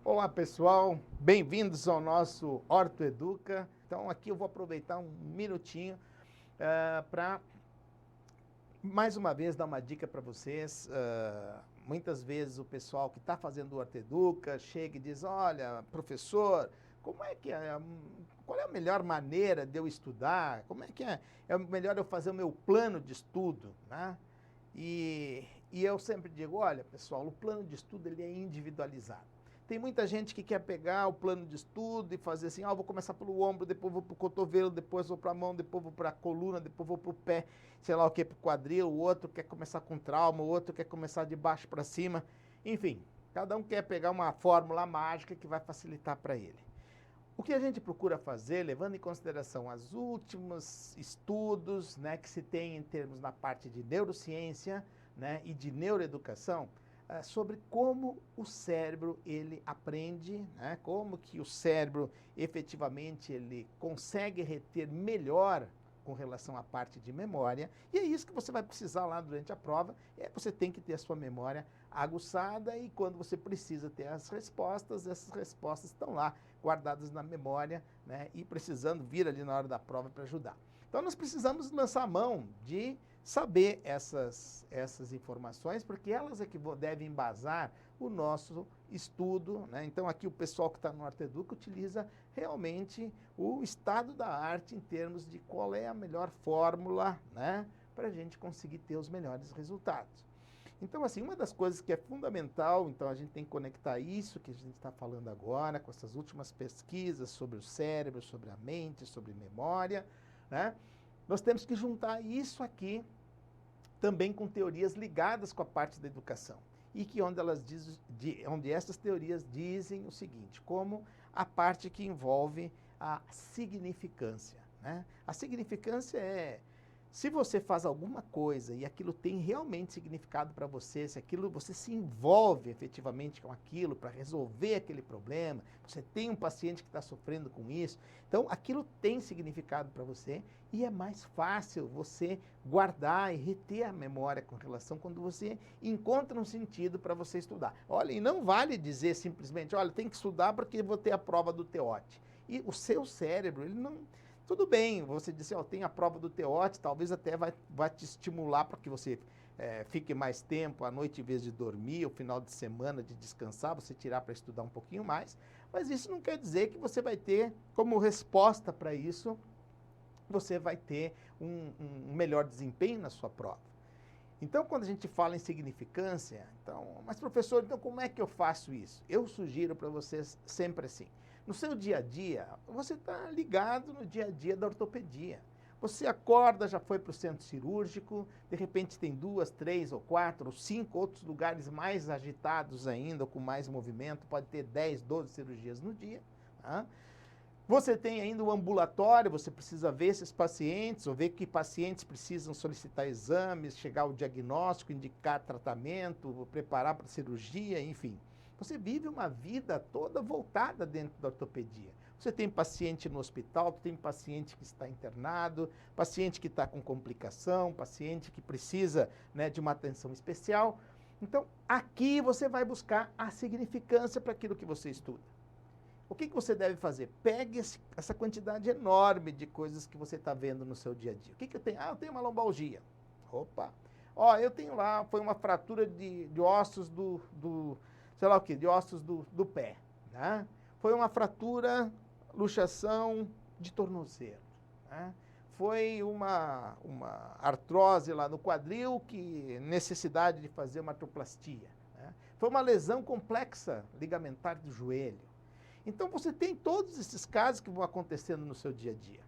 Olá pessoal, bem-vindos ao nosso Orto Educa. Então aqui eu vou aproveitar um minutinho para mais uma vez dar uma dica para vocês. Muitas vezes o pessoal que está fazendo o Orto Educa chega e diz: olha, professor, como é que é, qual é a melhor maneira de eu estudar? Como é que é melhor eu fazer o meu plano de estudo, né? E eu sempre digo: olha pessoal, o plano de estudo ele é individualizado. Tem muita gente que quer pegar o plano de estudo e fazer assim: vou começar pelo ombro, depois vou para o cotovelo, depois vou para a mão, depois vou para a coluna, depois vou para o pé, sei lá o que, para o quadril, o outro quer começar com trauma, o outro quer começar de baixo para cima. Enfim, cada um quer pegar uma fórmula mágica que vai facilitar para ele. O que a gente procura fazer, levando em consideração os últimos estudos, né, que se tem em termos na parte de neurociência, né, e de neuroeducação, sobre como o cérebro ele aprende, né, como que o cérebro efetivamente ele consegue reter melhor com relação à parte de memória, e é isso que você vai precisar lá durante a prova, você tem que ter a sua memória aguçada e quando você precisa ter as respostas, essas respostas estão lá guardadas na memória, né, e precisando vir ali na hora da prova para ajudar. Então nós precisamos lançar a mão de saber essas informações, porque elas é que devem embasar o nosso estudo, né? Então aqui o pessoal que está no Orto Educa utiliza realmente o estado da arte em termos de qual é a melhor fórmula, né, para a gente conseguir ter os melhores resultados. Então, assim, uma das coisas que é fundamental, então a gente tem que conectar isso que a gente está falando agora, com essas últimas pesquisas sobre o cérebro, sobre a mente, sobre memória, né? Nós temos que juntar isso aqui também com teorias ligadas com a parte da educação. E que onde essas teorias dizem o seguinte, como a parte que envolve a significância, né? A significância é: se você faz alguma coisa e aquilo tem realmente significado para você, se aquilo você se envolve efetivamente com aquilo para resolver aquele problema, você tem um paciente que está sofrendo com isso, então aquilo tem significado para você e é mais fácil você guardar e reter a memória com relação quando você encontra um sentido para você estudar. Olha, e não vale dizer simplesmente: olha, tem que estudar porque vou ter a prova do TEOT. E o seu cérebro, ele não... Tudo bem, você disse: tem a prova do TEOT, talvez até vai te estimular para que você fique mais tempo à noite em vez de dormir, o final de semana de descansar, você tirar para estudar um pouquinho mais, mas isso não quer dizer que você vai ter como resposta para isso, você vai ter um melhor desempenho na sua prova. Então, quando a gente fala em significância, então, mas professor, então como é que eu faço isso? Eu sugiro para vocês sempre assim: no seu dia a dia, você está ligado no dia a dia da ortopedia. Você acorda, já foi para o centro cirúrgico, de repente tem 2, 3 ou 4 ou 5 outros lugares mais agitados ainda, com mais movimento, pode ter 10, 12 cirurgias no dia. Tá? Você tem ainda o ambulatório, você precisa ver esses pacientes, ou ver que pacientes precisam solicitar exames, chegar ao diagnóstico, indicar tratamento, preparar para cirurgia, enfim. Você vive uma vida toda voltada dentro da ortopedia. Você tem paciente no hospital, tem paciente que está internado, paciente que está com complicação, paciente que precisa, né, de uma atenção especial. Então, aqui você vai buscar a significância para aquilo que você estuda. O que você deve fazer? Pegue essa quantidade enorme de coisas que você está vendo no seu dia a dia. O que eu tenho? Eu tenho uma lombalgia. Opa! Eu tenho lá, foi uma fratura de ossos sei lá o quê, de ossos do pé. Né? Foi uma fratura, luxação de tornozelo. Né? Foi uma artrose lá no quadril, que necessidade de fazer uma artroplastia. Né? Foi uma lesão complexa ligamentar do joelho. Então você tem todos esses casos que vão acontecendo no seu dia a dia.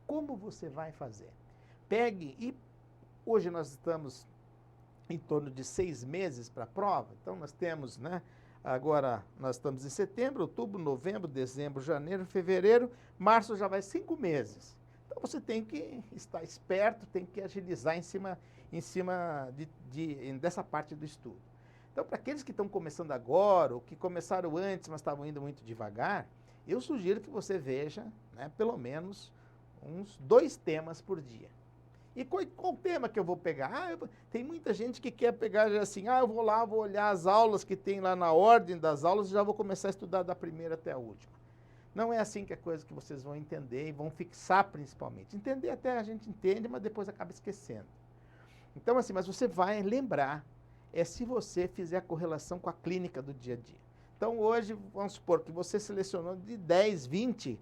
Como você vai fazer? Pegue e hoje nós estamos em torno de 6 meses para a prova, então nós temos, né? Agora nós estamos em setembro, outubro, novembro, dezembro, janeiro, fevereiro, março já vai 5 meses. Então você tem que estar esperto, tem que agilizar em cima dessa parte do estudo. Então, para aqueles que estão começando agora, ou que começaram antes, mas estavam indo muito devagar, eu sugiro que você veja, né, pelo menos uns 2 temas por dia. E qual tema que eu vou pegar? Tem muita gente que quer pegar assim, eu vou lá, vou olhar as aulas que tem lá na ordem das aulas e já vou começar a estudar da primeira até a última. Não é assim que é coisa que vocês vão entender e vão fixar principalmente. Entender até a gente entende, mas depois acaba esquecendo. Então assim, mas você vai lembrar, se você fizer a correlação com a clínica do dia a dia. Então hoje, vamos supor que você selecionou de 10, 20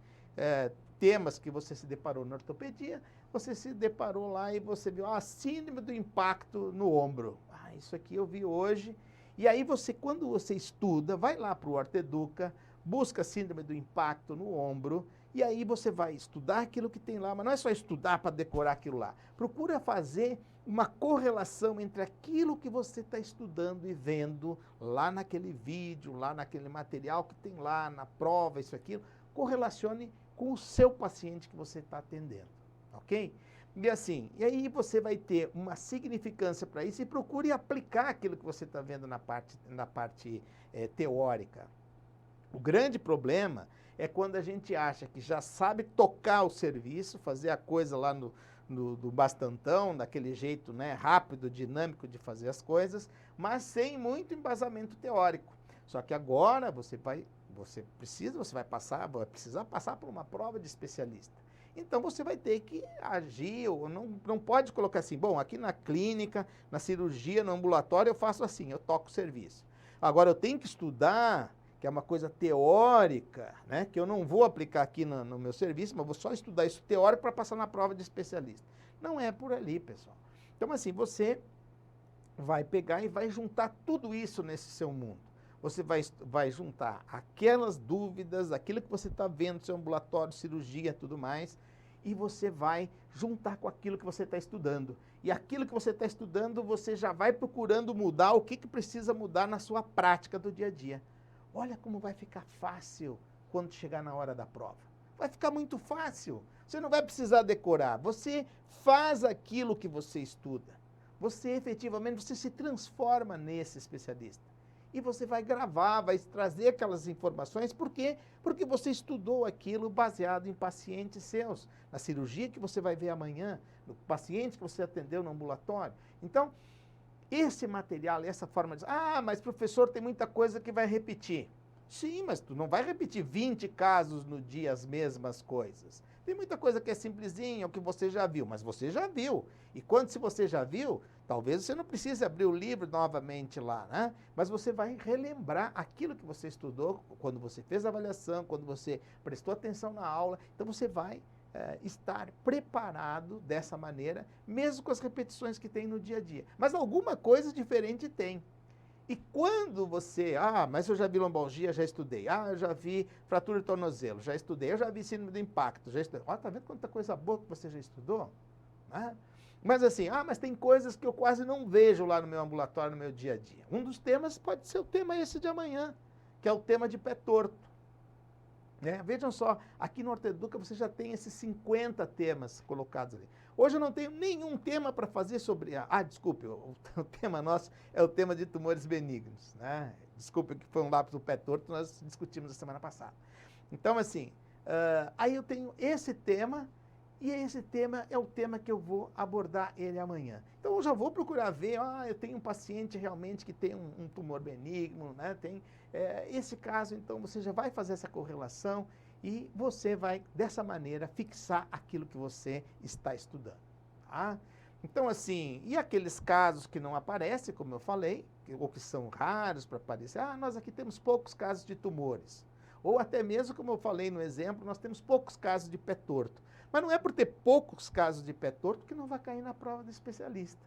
temas que você se deparou na ortopedia, você se deparou lá e você viu a síndrome do impacto no ombro. Isso aqui eu vi hoje. E aí você, quando você estuda, vai lá para o Ortoeduca, busca a síndrome do impacto no ombro, e aí você vai estudar aquilo que tem lá, mas não é só estudar para decorar aquilo lá. Procura fazer uma correlação entre aquilo que você está estudando e vendo lá naquele vídeo, lá naquele material que tem lá, na prova, isso, aquilo, correlacione com o seu paciente que você está atendendo, ok? E assim, e aí você vai ter uma significância para isso e procure aplicar aquilo que você está vendo na parte teórica. O grande problema é quando a gente acha que já sabe tocar o serviço, fazer a coisa lá do bastantão, daquele jeito, né, rápido, dinâmico de fazer as coisas, mas sem muito embasamento teórico. Só que agora você vai precisar passar por uma prova de especialista. Então você vai ter que agir, ou não pode colocar assim, bom, aqui na clínica, na cirurgia, no ambulatório eu faço assim, eu toco o serviço. Agora eu tenho que estudar, que é uma coisa teórica, né, que eu não vou aplicar aqui no meu serviço, mas vou só estudar isso teórico para passar na prova de especialista. Não é por ali, pessoal. Então assim, você vai pegar e vai juntar tudo isso nesse seu mundo. Você vai juntar aquelas dúvidas, aquilo que você está vendo, seu ambulatório, cirurgia, tudo mais, e você vai juntar com aquilo que você está estudando. E aquilo que você está estudando, você já vai procurando mudar o que precisa mudar na sua prática do dia a dia. Olha como vai ficar fácil quando chegar na hora da prova. Vai ficar muito fácil. Você não vai precisar decorar. Você faz aquilo que você estuda. Você efetivamente, você se transforma nesse especialista. E você vai gravar, vai trazer aquelas informações. Por quê? Porque você estudou aquilo baseado em pacientes seus. Na cirurgia que você vai ver amanhã, no paciente que você atendeu no ambulatório. Então, esse material, essa forma de... mas professor, tem muita coisa que vai repetir. Sim, mas tu não vai repetir 20 casos no dia as mesmas coisas. Tem muita coisa que é simplesinha, o que você já viu, mas você já viu. E se você já viu, talvez você não precise abrir o livro novamente lá, né? Mas você vai relembrar aquilo que você estudou, quando você fez a avaliação, quando você prestou atenção na aula. Então você vai estar preparado dessa maneira, mesmo com as repetições que tem no dia a dia. Mas alguma coisa diferente tem. E quando você, mas eu já vi lombalgia, já estudei. Eu já vi fratura de tornozelo, já estudei. Eu já vi síndrome do impacto, já estudei. Tá vendo quanta coisa boa que você já estudou? Né? Mas assim, mas tem coisas que eu quase não vejo lá no meu ambulatório, no meu dia a dia. Um dos temas pode ser o tema esse de amanhã, que é o tema de pé torto. Vejam só, aqui no Ortoeduca você já tem esses 50 temas colocados ali. Hoje eu não tenho nenhum tema para fazer sobre... desculpe, o tema nosso é o tema de tumores benignos. Né? Desculpe que foi um lápis do pé torto, nós discutimos a semana passada. Então, assim, aí eu tenho esse tema, e esse tema é o tema que eu vou abordar ele amanhã. Então eu já vou procurar ver, eu tenho um paciente realmente que tem um tumor benigno, né? Tem esse caso, então você já vai fazer essa correlação e você vai, dessa maneira, fixar aquilo que você está estudando. Tá? Então assim, e aqueles casos que não aparecem, como eu falei, ou que são raros para aparecer, nós aqui temos poucos casos de tumores. Ou até mesmo, como eu falei no exemplo, nós temos poucos casos de pé torto. Mas não é por ter poucos casos de pé torto que não vai cair na prova do especialista.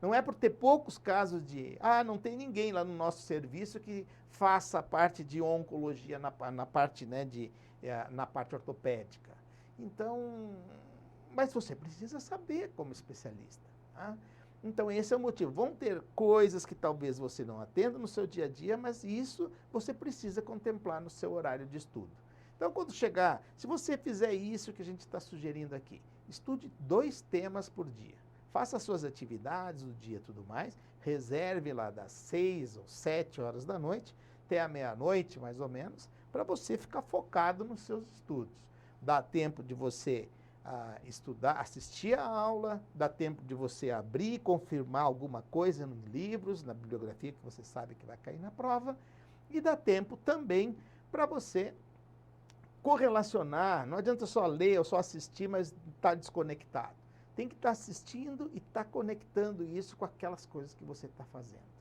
Não é por ter poucos casos de... não tem ninguém lá no nosso serviço que faça a parte de oncologia na parte, né, na parte ortopédica. Então, mas você precisa saber como especialista. Tá? Então, esse é o motivo. Vão ter coisas que talvez você não atenda no seu dia a dia, mas isso você precisa contemplar no seu horário de estudo. Então, quando chegar, se você fizer isso que a gente está sugerindo aqui, estude 2 temas por dia. Faça as suas atividades do dia e tudo mais, reserve lá das 6 ou 7 horas da noite, até a meia-noite, mais ou menos, para você ficar focado nos seus estudos. Dá tempo de você estudar, assistir a aula, dá tempo de você abrir, confirmar alguma coisa em livros, na bibliografia que você sabe que vai cair na prova, e dá tempo também para você correlacionar. Não adianta só ler ou só assistir, mas estar desconectado. Tem que estar assistindo e estar conectando isso com aquelas coisas que você está fazendo.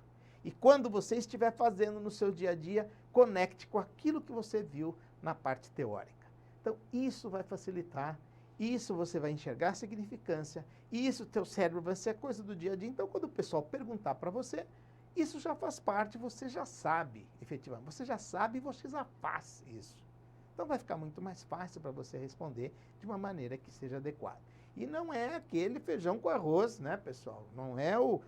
E quando você estiver fazendo no seu dia a dia, conecte com aquilo que você viu na parte teórica. Então, isso vai facilitar, isso você vai enxergar a significância, isso teu cérebro vai ser coisa do dia a dia. Então, quando o pessoal perguntar para você, isso já faz parte, você já sabe, efetivamente. Você já sabe e você já faz isso. Então, vai ficar muito mais fácil para você responder de uma maneira que seja adequada. E não é aquele feijão com arroz, né, pessoal? Não é o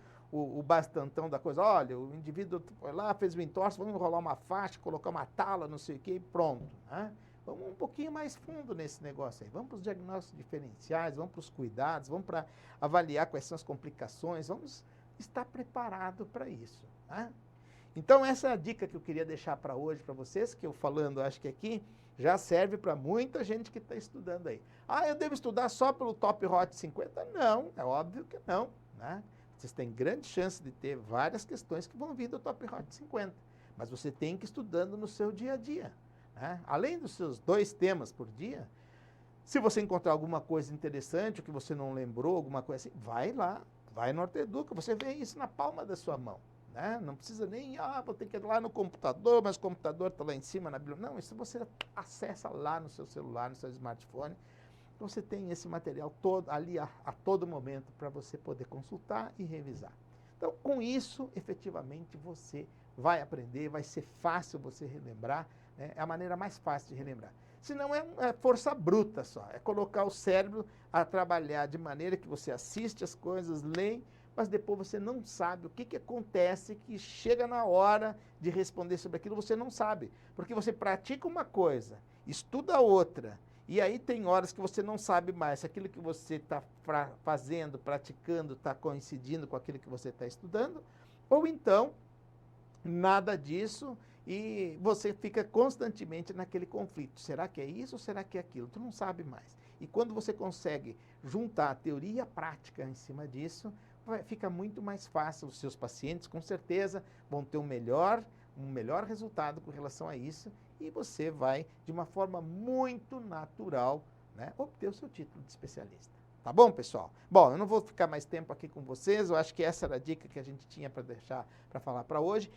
bastantão da coisa. Olha, o indivíduo foi lá, fez o entorse, vamos enrolar uma faixa, colocar uma tala, não sei o quê, e pronto. Né? Vamos um pouquinho mais fundo nesse negócio aí. Vamos para os diagnósticos diferenciais, vamos para os cuidados, vamos para avaliar quais são as complicações, vamos estar preparado para isso. Né? Então, essa é a dica que eu queria deixar para hoje, para vocês, que eu falando, acho que aqui, já serve para muita gente que está estudando aí. Ah, eu devo estudar só pelo Top Hot 50? Não, é óbvio que não. Né? Vocês têm grande chance de ter várias questões que vão vir do Top Hot 50. Mas você tem que ir estudando no seu dia a dia. Né? Além dos seus 2 temas por dia, se você encontrar alguma coisa interessante, ou que você não lembrou, alguma coisa assim, vai lá, vai no Orteduca, você vê isso na palma da sua mão. Né? Não precisa nem, vou ter que ir lá no computador, mas o computador está lá em cima na biblioteca. Não, isso você acessa lá no seu celular, no seu smartphone. Então você tem esse material todo ali a todo momento para você poder consultar e revisar. Então, com isso, efetivamente, você vai aprender, vai ser fácil você relembrar, né? É a maneira mais fácil de relembrar. Senão é força bruta só, é colocar o cérebro a trabalhar de maneira que você assiste as coisas, lê, mas depois você não sabe o que acontece, que chega na hora de responder sobre aquilo, você não sabe. Porque você pratica uma coisa, estuda outra, e aí tem horas que você não sabe mais se aquilo que você está fazendo, praticando, está coincidindo com aquilo que você está estudando, ou então nada disso e você fica constantemente naquele conflito. Será que é isso ou será que é aquilo? Tu não sabe mais. E quando você consegue juntar a teoria e a prática em cima disso, fica muito mais fácil. Os seus pacientes, com certeza, vão ter um melhor resultado com relação a isso e você vai, de uma forma muito natural, né, obter o seu título de especialista. Tá bom, pessoal? Bom, eu não vou ficar mais tempo aqui com vocês, eu acho que essa era a dica que a gente tinha para deixar, para falar para hoje.